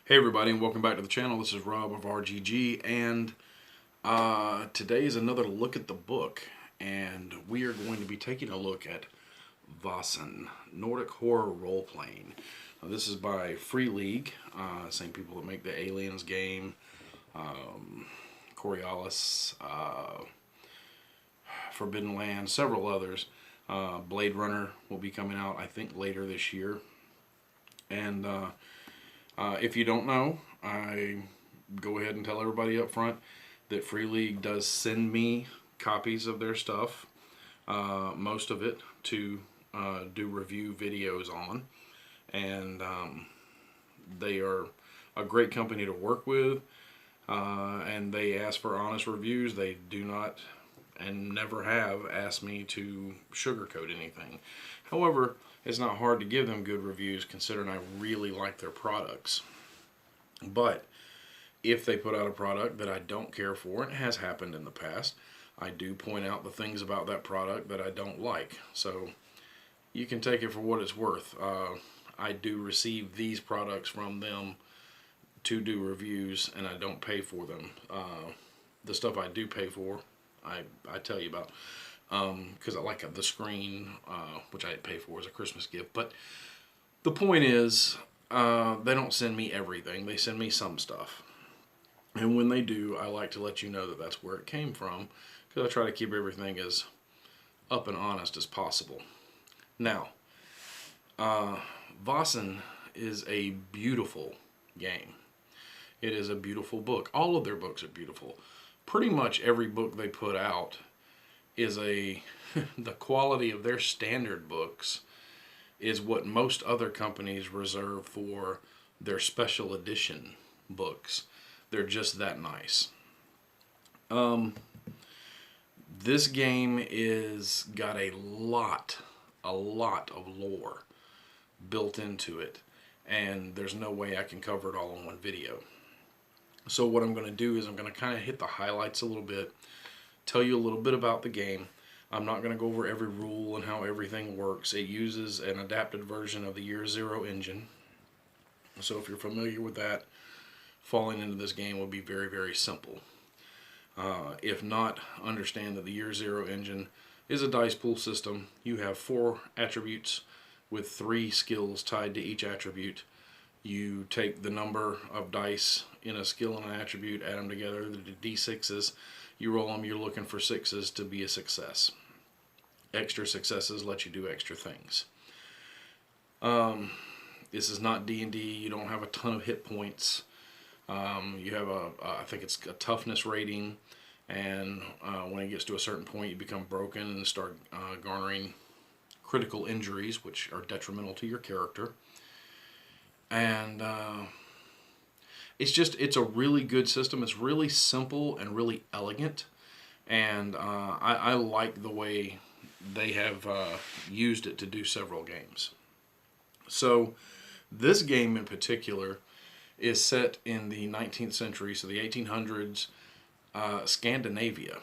Hey everybody, and welcome back to the channel. This is Rob of RGG, and today is another look at the book, and we are going to be taking a look at Vaesen, Nordic Horror Role-Playing. Now, this is by Free League, same people that make the Aliens game, Coriolis, Forbidden Land, several others. Blade Runner will be coming out, I think, later this year. And if you don't know, I go ahead and tell everybody up front that Free League does send me copies of their stuff, most of it, to do review videos on. And they are a great company to work with, and they ask for honest reviews. They do not and never have asked me to sugarcoat anything. However, it's not hard to give them good reviews considering I really like their products. But if they put out a product that I don't care for, and it has happened in the past, I do point out the things about that product that I don't like. So you can take it for what it's worth. I do receive these products from them to do reviews, and I don't pay for them. The stuff I do pay for, I tell you about, because I like the screen, which I pay for as a Christmas gift. But the point is, they don't send me everything. They send me some stuff. And when they do, I like to let you know that that's where it came from, because I try to keep everything as up and honest as possible. Now, Vaesen is a beautiful game. It is a beautiful book. All of their books are beautiful. Pretty much every book they put out is the quality of their standard books is what most other companies reserve for their special edition books. They're just that nice. This game is got a lot of lore built into it, and there's no way I can cover it all in one video. So what I'm going to do is I'm going to kind of hit the highlights a little bit, tell you a little bit about the game. I'm not going to go over every rule and how everything works. It uses an adapted version of the Year Zero engine. So if you're familiar with that, falling into this game will be very, very simple. If not, understand that the Year Zero engine is a dice pool system. You have 4 attributes with 3 skills tied to each attribute. You take the number of dice in a skill and an attribute, add them together, the d6s, you roll them, you're looking for 6s to be a success. Extra successes let you do extra things. This is not D&D. You don't have a ton of hit points. You have I think it's a toughness rating, and when it gets to a certain point, you become broken and start garnering critical injuries, which are detrimental to your character. And it's a really good system. It's really simple and really elegant, and I like the way they have used it to do several games. So this game in particular is set in the 19th century, so the 1800s, Scandinavia,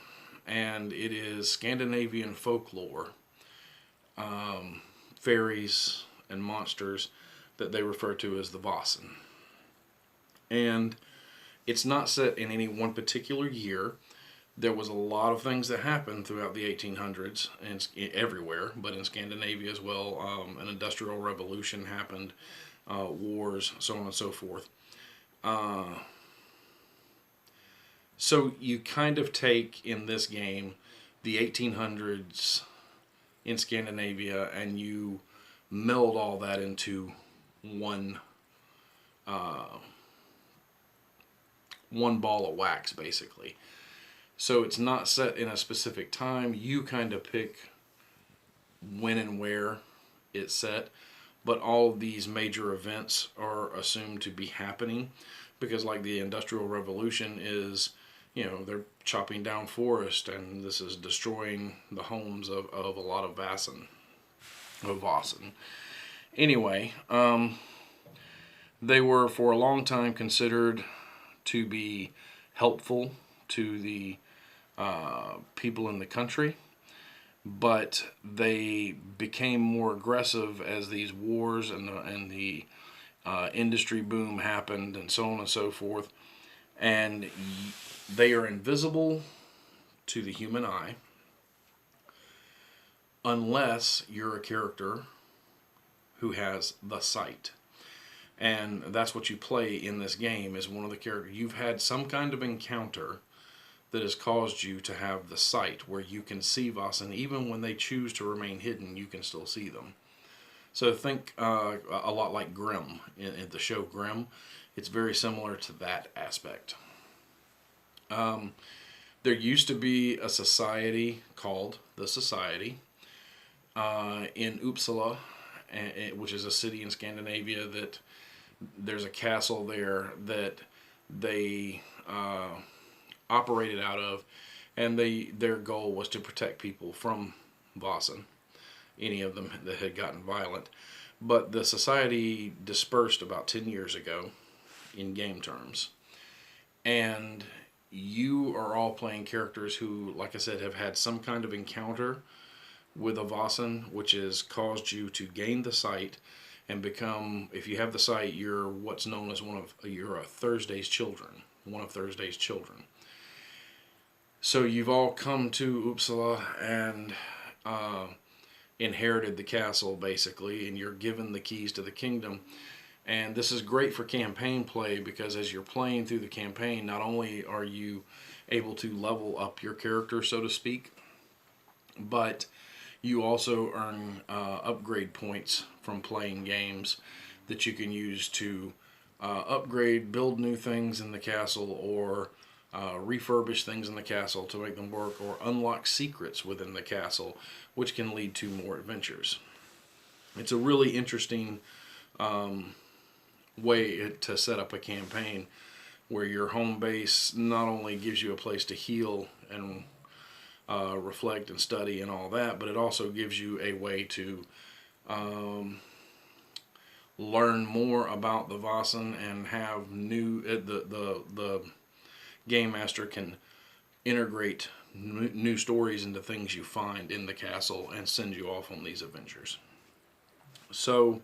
and it is Scandinavian folklore, fairies and monsters that they refer to as the Vaesen. And it's not set in any one particular year. There was a lot of things that happened throughout the 1800s and everywhere, but in Scandinavia as well. An industrial revolution happened, wars, so on and so forth. So you kind of take in this game the 1800s in Scandinavia and you meld all that into one ball of wax, basically. So it's not set in a specific time. You kind of pick when and where it's set, but all of these major events are assumed to be happening, because like the Industrial Revolution is, they're chopping down forest, and this is destroying the homes of a lot of Vaesen. Anyway, they were for a long time considered to be helpful to the people in the country, but they became more aggressive as these wars and the industry boom happened and so on and so forth. And they are invisible to the human eye unless you're a character who has the sight. And that's what you play in this game, is one of the characters. You've had some kind of encounter that has caused you to have the sight where you can see Vaesen. Even when they choose to remain hidden, you can still see them. So think a lot like Grimm in the show Grimm. It's very similar to that aspect. There used to be a society called the Society in Uppsala, which is a city in Scandinavia. That there's a castle there that they operated out of, and their goal was to protect people from Vaesen, any of them that had gotten violent. But the society dispersed about 10 years ago in game terms. And you are all playing characters who, like I said, have had some kind of encounter with a Vaesen, which has caused you to gain the sight and become, if you have the sight, you're what's known as you're a Thursday's children, one of Thursday's children. So you've all come to Uppsala and inherited the castle, basically, and you're given the keys to the kingdom. And this is great for campaign play, because as you're playing through the campaign, not only are you able to level up your character, so to speak, but you also earn upgrade points from playing games that you can use to upgrade, build new things in the castle, or refurbish things in the castle to make them work, or unlock secrets within the castle, which can lead to more adventures. It's a really interesting way to set up a campaign, where your home base not only gives you a place to heal and reflect and study and all that, but it also gives you a way to learn more about the Vaesen and have the game master can integrate new stories into things you find in the castle and send you off on these adventures. So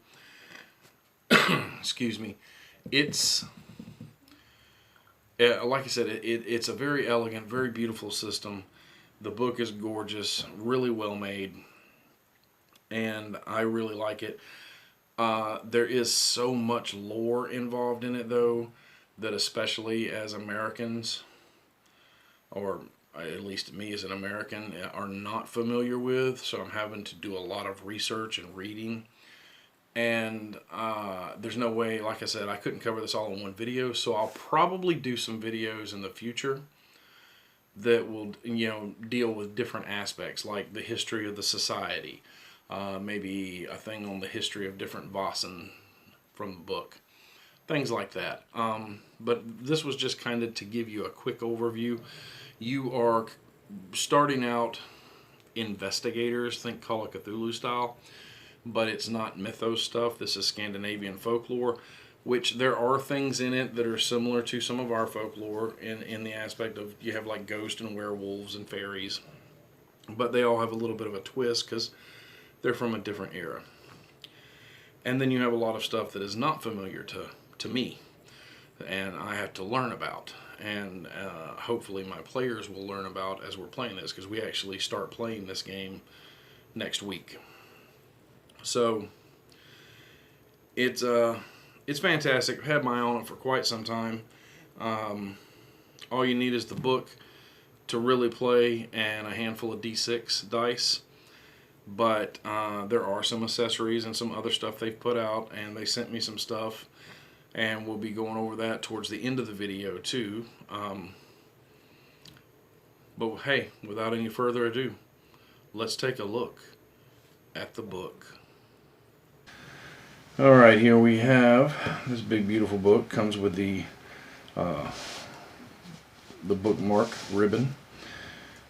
excuse me, it's like I said, it's a very elegant, very beautiful system. The book is gorgeous, really well made, and I really like it. There is so much lore involved in it, though, that especially as Americans, or at least me as an American, are not familiar with. So I'm having to do a lot of research and reading. And there's no way, like I said, I couldn't cover this all in one video. So I'll probably do some videos in the future that will, deal with different aspects, like the history of the society. Maybe a thing on the history of different Vaesen from the book. Things like that. But this was just kind of to give you a quick overview. You are starting out investigators, think Call of Cthulhu style, but it's not mythos stuff. This is Scandinavian folklore, which there are things in it that are similar to some of our folklore in the aspect of you have like ghosts and werewolves and fairies, but they all have a little bit of a twist because they're from a different era. And then you have a lot of stuff that is not familiar to me, and I have to learn about, and hopefully my players will learn about as we're playing this, because we actually start playing this game next week. So it's fantastic. I've had my eye on it for quite some time. All you need is the book to really play, and a handful of D6 dice. But there are some accessories and some other stuff they've put out, and they sent me some stuff, and we'll be going over that towards the end of the video too. But hey, without any further ado, let's take a look at the book. Alright, here we have this big beautiful book. Comes with the bookmark ribbon,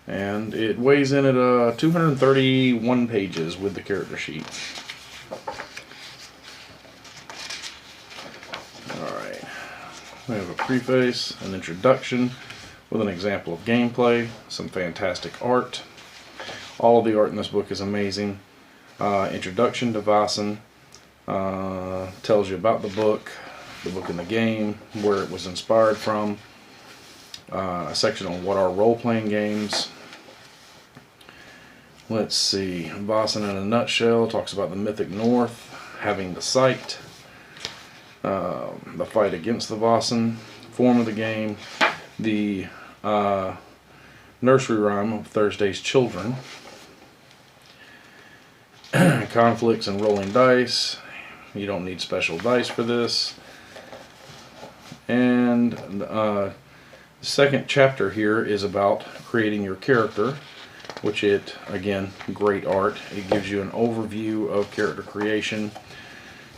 and it weighs in at 231 pages with the character sheet. Alright, we have a preface, an introduction with an example of gameplay, some fantastic art. All of the art in this book is amazing. Introduction to Vaesen, Tells you about the book and the game, where it was inspired from. A section on what are role-playing games. Let's see, Vaesen in a nutshell talks about the Mythic North, having the sight, the fight against the Vaesen, form of the game, the nursery rhyme of Thursday's Children, conflicts and rolling dice. You don't need special dice for this. And the second chapter here is about creating your character, which again, great art. It gives you an overview of character creation.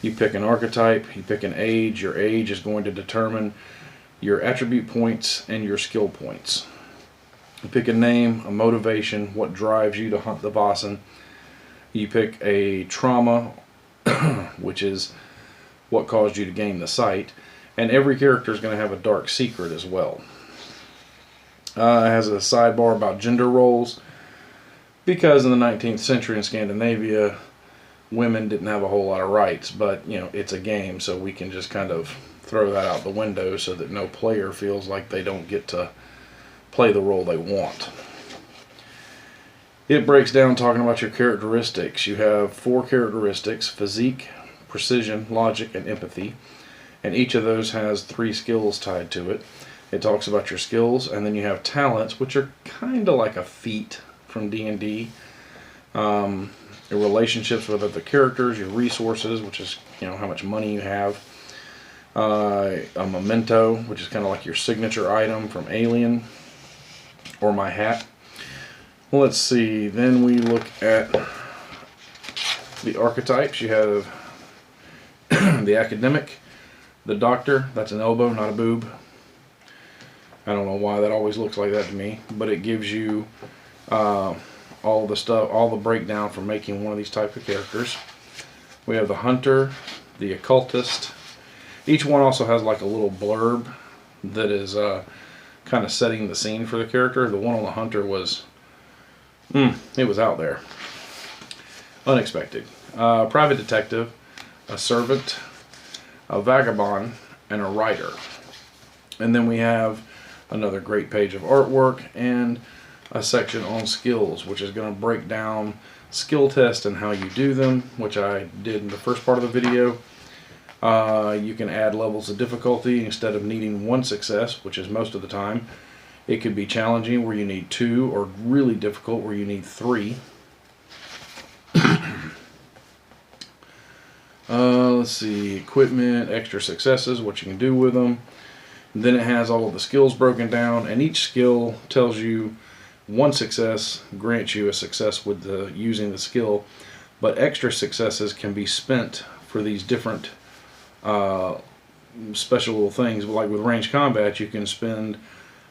You pick an archetype, you pick an age. Your age is going to determine your attribute points and your skill points. You pick a name, a motivation, what drives you to hunt the Vaesen. You pick a trauma, which is what caused you to gain the sight. And every character is going to have a dark secret as well. It has a sidebar about gender roles, because in the 19th century in Scandinavia, women didn't have a whole lot of rights, but you know, it's a game, so we can just kind of throw that out the window so that no player feels like they don't get to play the role they want. It breaks down talking about your characteristics. You have 4 characteristics: physique, precision, logic, and empathy. And each of those has 3 skills tied to it. It talks about your skills, and then you have talents, which are kind of like a feat from D&D. Your relationships with other characters, your resources, which is, you know, how much money you have. A memento, which is kind of like your signature item from Alien, or my hat. Well, let's see. Then we look at the archetypes. You have the academic, the doctor. That's an elbow, not a boob. I don't know why that always looks like that to me, but it gives you all the stuff, all the breakdown for making one of these type of characters. We have the hunter, the occultist. Each one also has like a little blurb that is kind of setting the scene for the character. The one on the hunter was, it was out there. Unexpected. Private detective, a servant, a vagabond, and a writer. And then we have another great page of artwork and a section on skills, which is going to break down skill tests and how you do them, which I did in the first part of the video. You can add levels of difficulty. Instead of needing 1 success, which is most of the time, it could be challenging where you need 2, or really difficult where you need 3. Let's see, equipment, extra successes, what you can do with them. And then it has all of the skills broken down, and each skill tells you 1 success grants you a success with using the skill, but extra successes can be spent for these different special things. Like with ranged combat, you can spend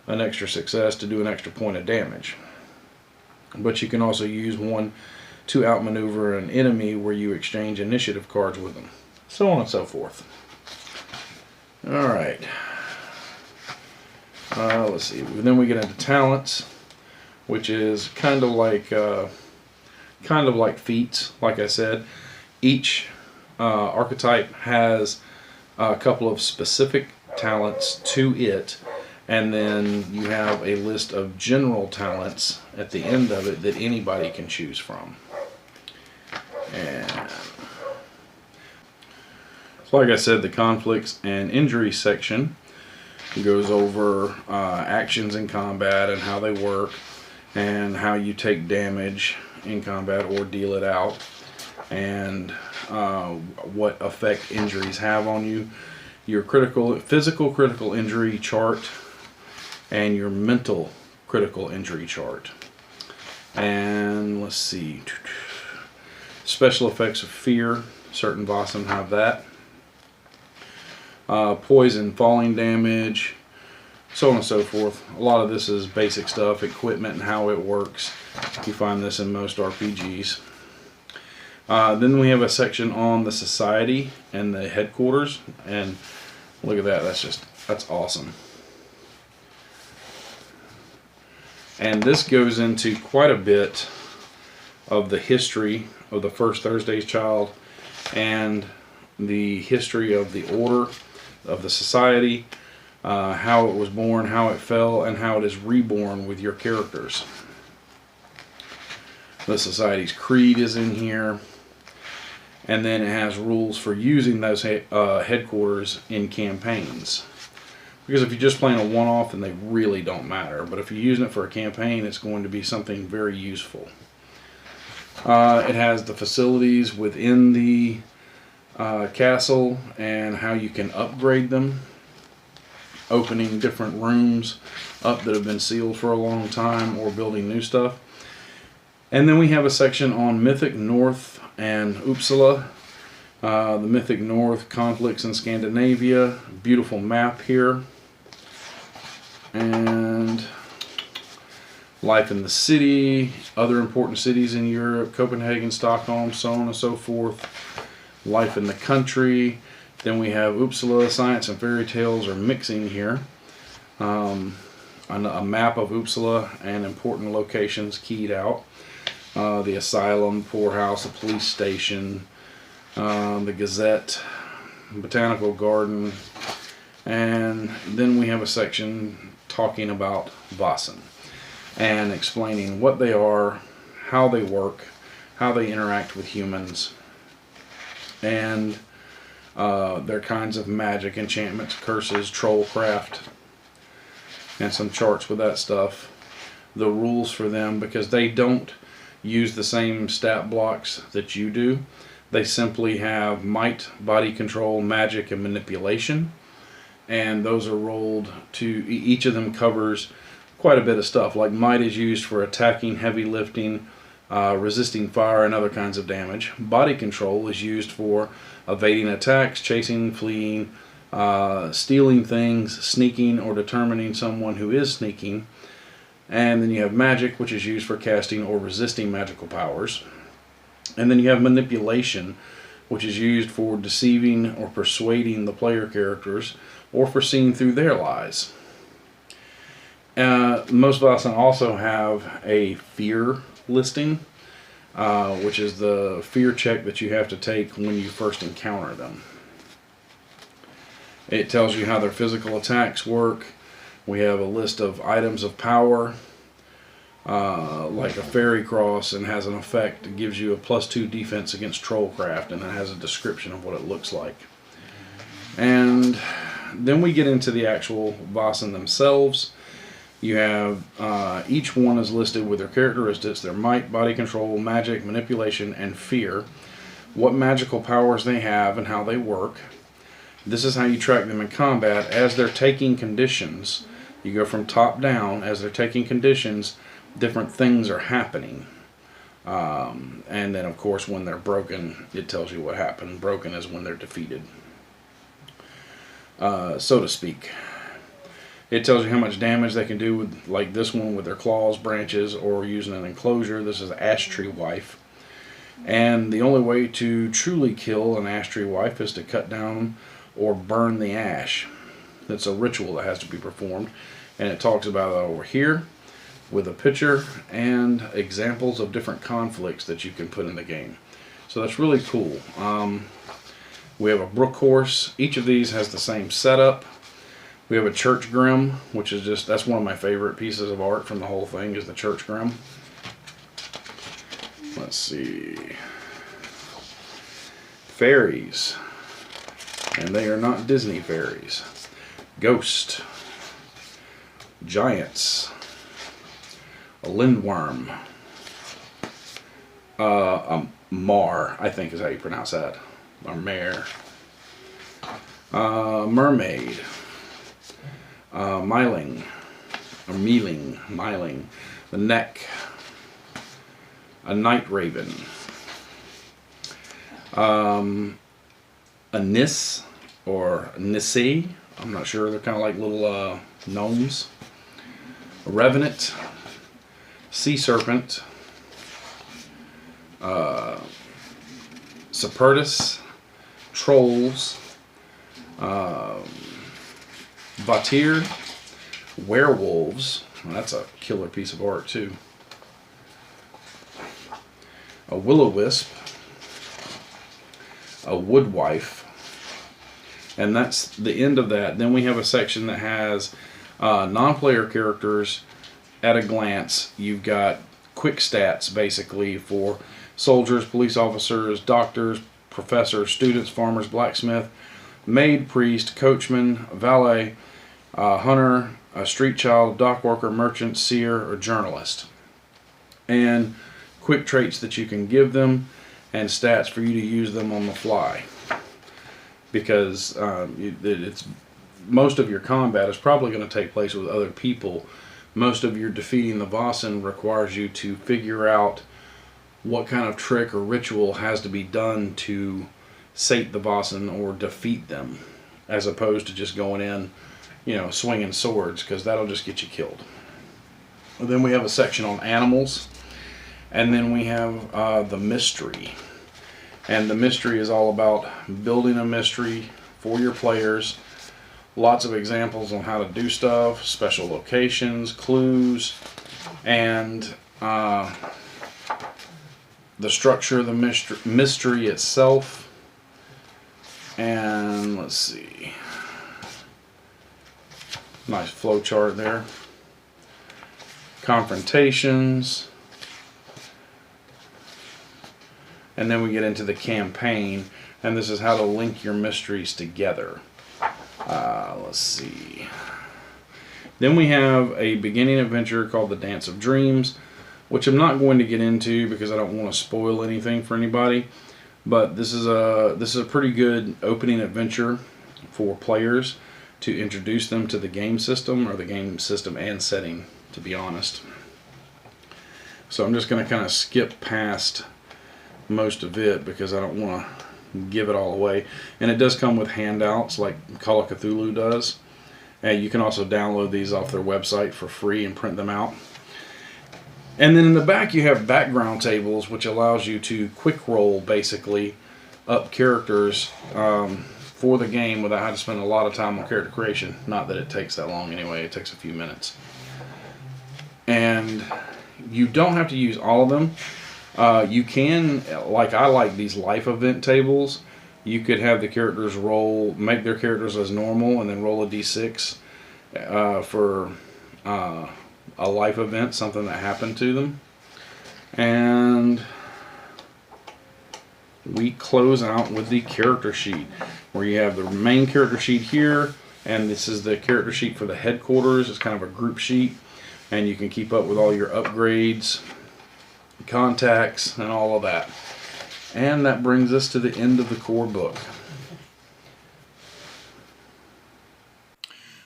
an extra success to do an extra point of damage, but you can also use 1 to outmaneuver an enemy where you exchange initiative cards with them, so on and so forth. Alright, let's see, then we get into talents, which is kind of like feats. Like I said, each archetype has a couple of specific talents to it, and then you have a list of general talents at the end of it that anybody can choose from. And so, like I said, the conflicts and injuries section goes over actions in combat and how they work, and how you take damage in combat or deal it out, and what effect injuries have on you, your physical critical injury chart, and your mental critical injury chart. And let's see, special effects of fear, certain Vaesen have that. Poison, falling damage, so on and so forth. A lot of this is basic stuff, equipment and how it works. You find this in most RPGs. Then we have a section on the society and the headquarters, and look at that, that's awesome. And this goes into quite a bit of the history of the first Thursday's Child and the history of the order, of the society, how it was born, how it fell, and how it is reborn with your characters. The society's creed is in here. And then it has rules for using those headquarters in campaigns. Because if you're just playing a one-off, then they really don't matter. But if you're using it for a campaign, it's going to be something very useful. It has the facilities within the castle and how you can upgrade them. Opening different rooms up that have been sealed for a long time, or building new stuff. And then we have a section on Mythic North and Uppsala. The Mythic North, conflicts in Scandinavia. Beautiful map here. And life in the city, other important cities in Europe, Copenhagen, Stockholm, so on and so forth. Life in the country. Then we have Uppsala, science and fairy tales are mixing here. A map of Uppsala and important locations keyed out. The asylum, poorhouse, the police station, the Gazette, botanical garden, and then we have a section talking about Vaesen and explaining what they are, how they work, how they interact with humans, and their kinds of magic, enchantments, curses, trollcraft, and some charts with that stuff. The rules for them, because they don't use the same stat blocks that you do. They simply have might, body control, magic, and manipulation. And those are rolled to, each of them covers quite a bit of stuff. Like might is used for attacking, heavy lifting, resisting fire, and other kinds of damage. Body control is used for evading attacks, chasing, fleeing, stealing things, sneaking, or determining someone who is sneaking. And then you have magic, which is used for casting or resisting magical powers. And then you have manipulation, which is used for deceiving or persuading the player characters, or for seeing through their lies. Most Vaesen also have a fear listing, which is the fear check that you have to take when you first encounter them. It tells you how their physical attacks work. We have a list of items of power, like a fairy cross, and has an effect. It gives you a +2 defense against trollcraft, and it has a description of what it looks like. And then we get into the actual Vaesen themselves. You have, each one is listed with their characteristics, their might, body control, magic, manipulation, and fear. What magical powers they have and how they work. This is how you track them in combat. As they're taking conditions, you go from top down. As they're taking conditions, different things are happening. And then, of course, when they're broken, it tells you what happened. Broken is when they're defeated, so to speak. It tells you how much damage they can do with, like this one, with their claws, branches, or using an enclosure. This is Ash Tree Wife. And the only way to truly kill an Ash Tree Wife is to cut down or burn the ash. That's a ritual that has to be performed. And it talks about it over here with a picture and examples of different conflicts that you can put in the game. So that's really cool. We have a brook horse. Each of these has the same setup. We have a church grim, which is just, that's one of my favorite pieces of art from the whole thing, is the church grim. Let's see. Fairies. And they are not Disney fairies. Ghost. Giants. A lindworm. A mar, I think is how you pronounce that. Or mare. Mermaid. Myling. Or myling. The neck. A night raven. A nis, or nissi, I'm not sure, they're kind of like little gnomes. A revenant, sea serpent, Sapertus, trolls, Vatir, werewolves, well, that's a killer piece of art too. A will-o-wisp, a woodwife, And that's the end of that. Then we have a section that has non-player characters at a glance. You've got quick stats basically for soldiers, police officers, doctors, professors, students, farmers, blacksmith, maid, priest, coachman, valet, hunter, a street child, dock worker, merchant, seer, or journalist. And quick traits that you can give them and stats for you to use them on the fly. Because it's most of your combat is probably going to take place with other people. Most of your defeating the Vaesen requires you to figure out what kind of trick or ritual has to be done to sate the Vaesen or defeat them, as opposed to just going in, swinging swords, because that'll just get you killed. And then we have a section on animals, and then we have the mystery. And the mystery is all about building a mystery for your players. Lots of examples on how to do stuff, special locations, clues, and the structure of the mystery itself. And let's see. Nice flow chart there. Confrontations. And then we get into the campaign, and this is how to link your mysteries together. Let's see. Then we have a beginning adventure called The Dance of Dreams, which I'm not going to get into because I don't want to spoil anything for anybody. But this is a pretty good opening adventure for players to introduce them to the game system, or the game system and setting, to be honest. So I'm just going to kind of skip past most of it because I don't want to give it all away. And it does come with handouts like Call of Cthulhu does. And you can also download these off their website for free and print them out. And then in the back you have background tables, which allows you to quick roll basically up characters for the game without having to spend a lot of time on character creation. Not that it takes that long anyway, it takes a few minutes. And you don't have to use all of them. You can, like I like these life event tables. You could have the characters make their characters as normal, and then roll a d6 for a life event, something that happened to them. And we close out with the character sheet, where you have the main character sheet here, and this is the character sheet for the headquarters. It's kind of a group sheet, and you can keep up with all your upgrades, contacts, and all of that. And that brings us to the end of the core book.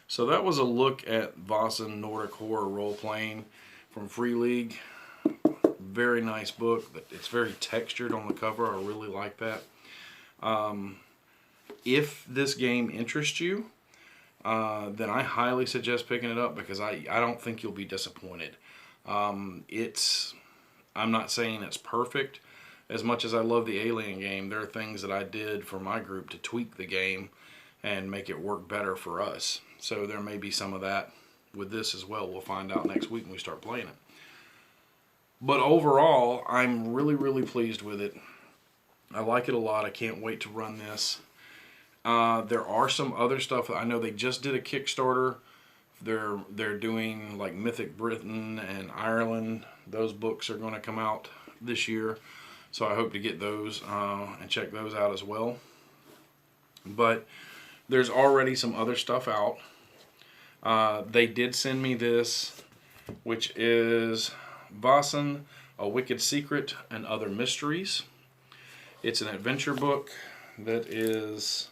So that was a look at Vaesen Nordic Horror Role-Playing from Free League. Very nice book. It's very textured on the cover. I really like that. If this game interests you, then I highly suggest picking it up, because I don't think you'll be disappointed. I'm not saying it's perfect. As much as I love the Alien game, there are things that I did for my group to tweak the game and make it work better for us. So there may be some of that with this as well. We'll find out next week when we start playing it. But overall, I'm really, really pleased with it. I like it a lot. I can't wait to run this. There are some other stuff. I know they just did a Kickstarter. They're doing like Mythic Britain and Ireland. Those books are going to come out this year. So I hope to get those and check those out as well. But there's already some other stuff out. They did send me this, which is Vaesen, A Wicked Secret and Other Mysteries. It's an adventure book that is,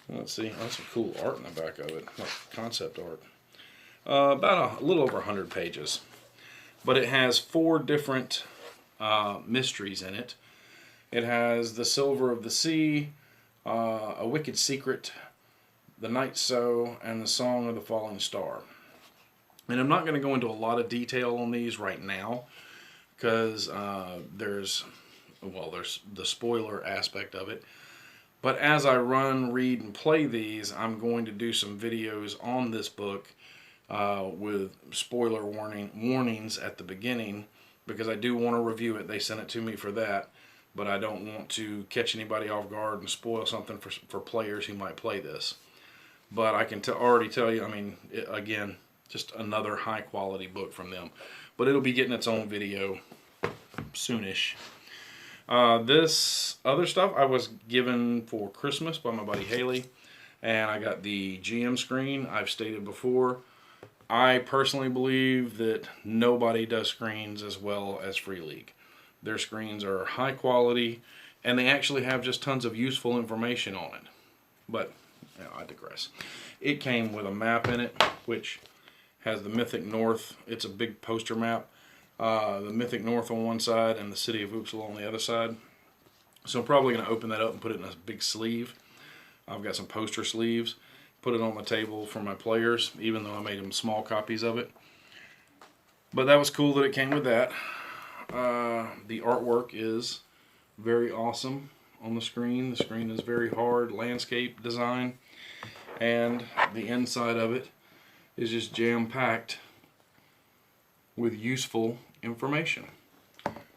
let's see, that's some cool art in the back of it, like concept art. About a little over 100 pages. But it has 4 different mysteries in it. It has The Silver of the Sea, A Wicked Secret, The Night Sow, and The Song of the Falling Star. And I'm not going to go into a lot of detail on these right now, because there's the spoiler aspect of it. But as I run, read, and play these, I'm going to do some videos on this book with spoiler warnings at the beginning, because I do want to review it. They sent it to me for that. but I don't want to catch anybody off guard and spoil something for players who might play this. But I can already tell you, I mean, again, just another high quality book from them. But it'll be getting its own video soonish. This other stuff I was given for Christmas by my buddy Haley, and I got the GM screen. I've stated before, I personally believe that nobody does screens as well as Free League. Their screens are high quality, and they actually have just tons of useful information on it. But you know, I digress. It came with a map in it, which has the Mythic North. It's a big poster map. The Mythic North on one side and the city of Uppsala on the other side. So I'm probably going to open that up and put it in a big sleeve. I've got some poster sleeves. Put it on the table for my players, even though I made them small copies of it. But that was cool that it came with that. The artwork is very awesome on the screen. The screen is very hard landscape design. And the inside of it is just jam-packed with useful information.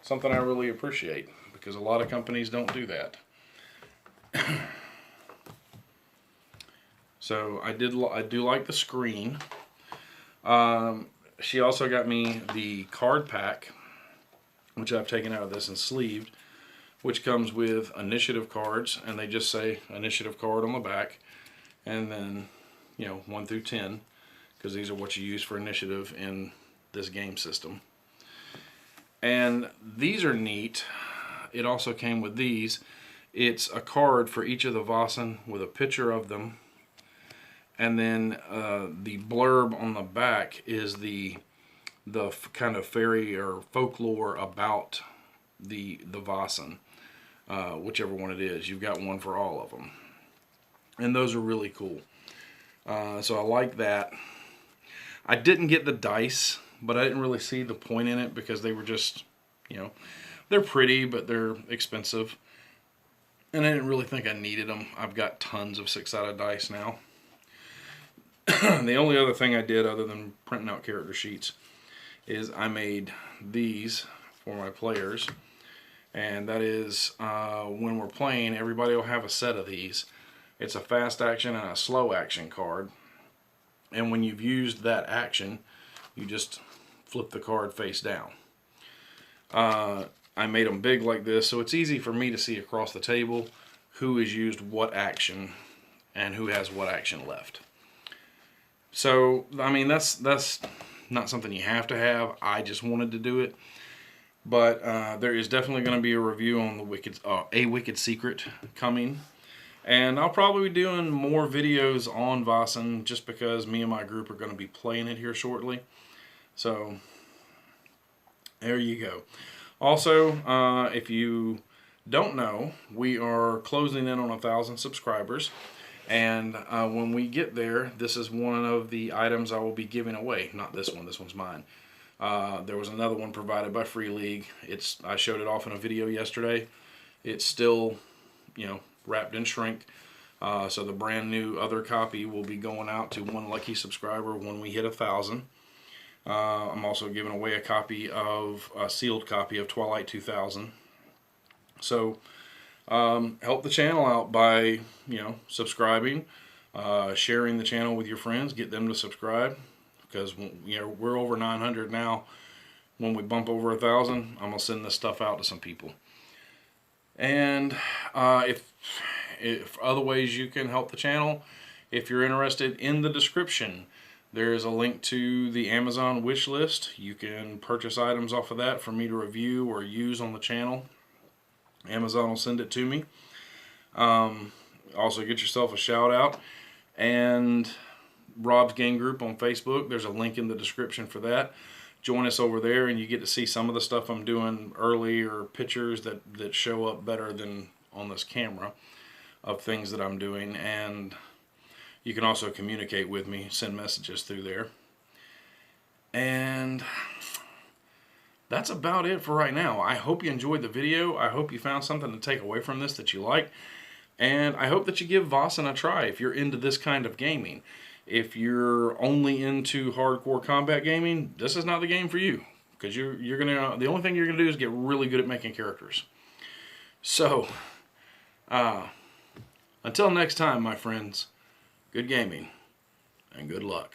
Something I really appreciate, because a lot of companies don't do that. So I do like the screen. She also got me the card pack, which I've taken out of this and sleeved, which comes with initiative cards, and they just say initiative card on the back, and then, you know, 1 through 10, because these are what you use for initiative in this game system. And these are neat. It also came with these. It's a card for each of the Vaesen with a picture of them, and then the blurb on the back is the kind of fairy or folklore about the Vaesen, whichever one it is. You've got one for all of them, and those are really cool. So I like that. I didn't get the dice, but I didn't really see the point in it, because they were just, you know, they're pretty, but they're expensive. And I didn't really think I needed them. I've got tons of 6-sided dice now. The only other thing I did, other than printing out character sheets, is I made these for my players. And that is, when we're playing, everybody will have a set of these. It's a fast action and a slow action card. And when you've used that action, you just flip the card face down. I made them big like this, so it's easy for me to see across the table who has used what action and who has what action left. So, I mean, that's not something you have to have. I just wanted to do it. But there is definitely going to be a review on the A Wicked Secret coming. And I'll probably be doing more videos on Vaesen, just because me and my group are going to be playing it here shortly. So, there you go. Also, if you don't know, we are closing in on 1,000 subscribers. And when we get there, this is one of the items I will be giving away. Not this one. This one's mine. There was another one provided by Free League. I showed it off in a video yesterday. It's still, you know, wrapped in shrink. So the brand new other copy will be going out to one lucky subscriber when we hit 1,000. I'm also giving away a sealed copy of Twilight 2000. So help the channel out by, you know, subscribing, sharing the channel with your friends, get them to subscribe, because, you know, we're over 900 now. When we bump over 1,000, I'm gonna send this stuff out to some people. And if other ways you can help the channel, if you're interested, in the description there's a link to the Amazon wish list. You can purchase items off of that for me to review or use on the channel. Amazon will send it to me. Also, get yourself a shout out. And Rob's Game Group on Facebook, there's a link in the description for that. Join us over there, and you get to see some of the stuff I'm doing early, or pictures that show up better than on this camera of things that I'm doing. And you can also communicate with me, send messages through there. And that's about it for right now. I hope you enjoyed the video. I hope you found something to take away from this that you like. And I hope that you give Vaesen a try if you're into this kind of gaming. If you're only into hardcore combat gaming, this is not the game for you. Because the only thing you're gonna do is get really good at making characters. So, until next time, my friends, good gaming and good luck.